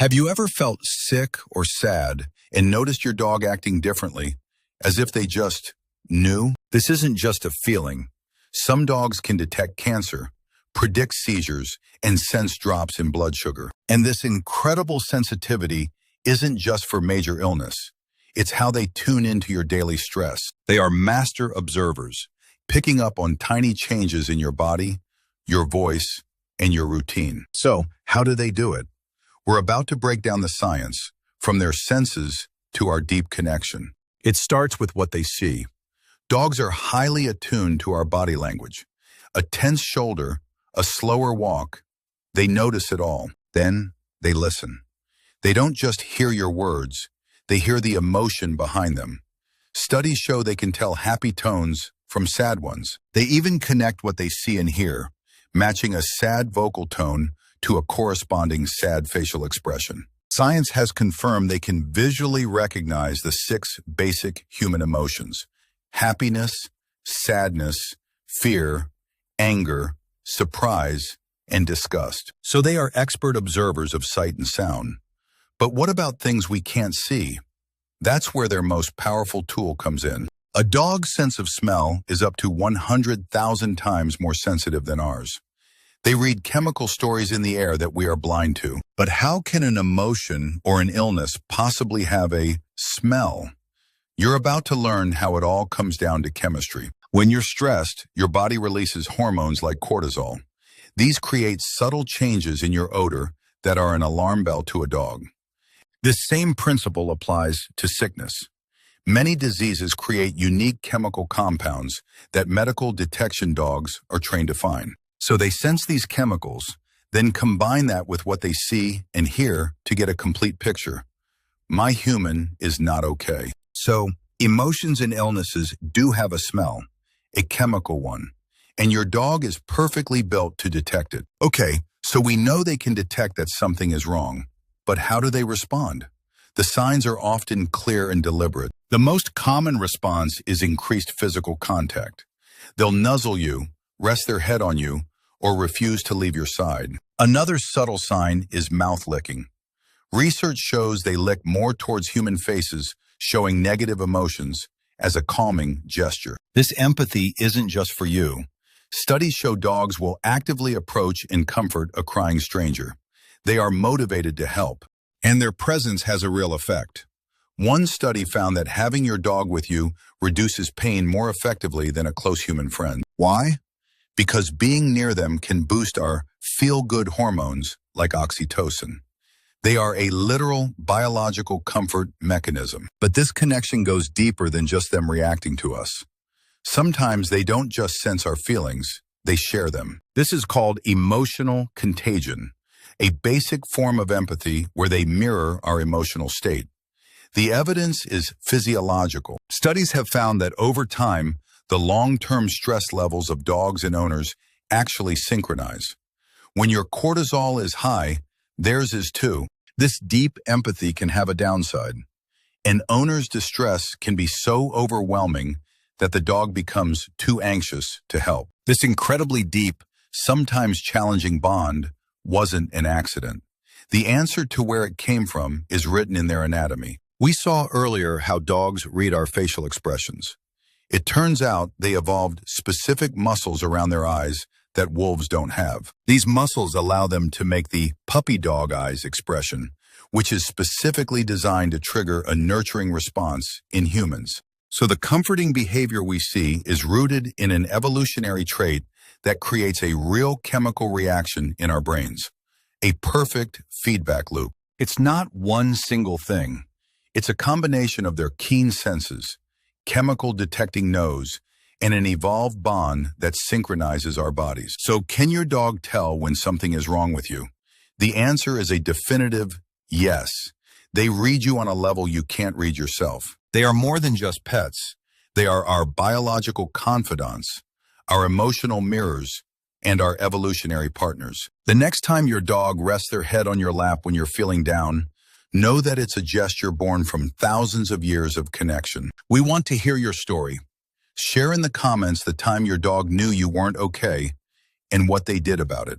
Have you ever felt sick or sad and noticed your dog acting differently, as if they just knew? This isn't just a feeling. Some dogs can detect cancer, predict seizures, and sense drops in blood sugar. And this incredible sensitivity isn't just for major illness. It's how they tune into your daily stress. They are master observers, picking up on tiny changes in your body, your voice, and your routine. So, how do they do it? We're about to break down the science, from their senses to our deep connection. It starts with what they see. Dogs are highly attuned to our body language. A tense shoulder, a slower walk, they notice it all. Then they listen. They don't just hear your words, they hear the emotion behind them. Studies show they can tell happy tones from sad ones. They even connect what they see and hear, matching a sad vocal tone to a corresponding sad facial expression. Science has confirmed they can visually recognize the 6 basic human emotions: happiness, sadness, fear, anger, surprise, and disgust. So they are expert observers of sight and sound. But what about things we can't see? That's where their most powerful tool comes in. A dog's sense of smell is up to 100,000 times more sensitive than ours. They read chemical stories in the air that we are blind to. But how can an emotion or an illness possibly have a smell? You're about to learn how it all comes down to chemistry. When you're stressed, your body releases hormones like cortisol. These create subtle changes in your odor that are an alarm bell to a dog. This same principle applies to sickness. Many diseases create unique chemical compounds that medical detection dogs are trained to find. So they sense these chemicals, then combine that with what they see and hear to get a complete picture. My human is not okay. So emotions and illnesses do have a smell, a chemical one, and your dog is perfectly built to detect it. Okay, so we know they can detect that something is wrong, but how do they respond? The signs are often clear and deliberate. The most common response is increased physical contact. They'll nuzzle you, rest their head on you, or refuse to leave your side. Another subtle sign is mouth licking. Research shows they lick more towards human faces, showing negative emotions as a calming gesture. This empathy isn't just for you. Studies show dogs will actively approach and comfort a crying stranger. They are motivated to help, and their presence has a real effect. One study found that having your dog with you reduces pain more effectively than a close human friend. Why? Because being near them can boost our feel-good hormones like oxytocin. They are a literal biological comfort mechanism. But this connection goes deeper than just them reacting to us. Sometimes they don't just sense our feelings, they share them. This is called emotional contagion, a basic form of empathy where they mirror our emotional state. The evidence is physiological. Studies have found that over time, the long-term stress levels of dogs and owners actually synchronize. When your cortisol is high, theirs is too. This deep empathy can have a downside. An owner's distress can be so overwhelming that the dog becomes too anxious to help. This incredibly deep, sometimes challenging bond wasn't an accident. The answer to where it came from is written in their anatomy. We saw earlier how dogs read our facial expressions. It turns out they evolved specific muscles around their eyes that wolves don't have. These muscles allow them to make the puppy dog eyes expression, which is specifically designed to trigger a nurturing response in humans. So the comforting behavior we see is rooted in an evolutionary trait that creates a real chemical reaction in our brains, a perfect feedback loop. It's not one single thing. It's a combination of their keen senses, chemical detecting nose, and an evolved bond that synchronizes our bodies. So can your dog tell when something is wrong with you? The answer is a definitive yes. They read you on a level you can't read yourself. They are more than just pets. They are our biological confidants, our emotional mirrors, and our evolutionary partners. The next time your dog rests their head on your lap when you're feeling down, know that it's a gesture born from thousands of years of connection. We want to hear your story. Share in the comments the time your dog knew you weren't okay and what they did about it.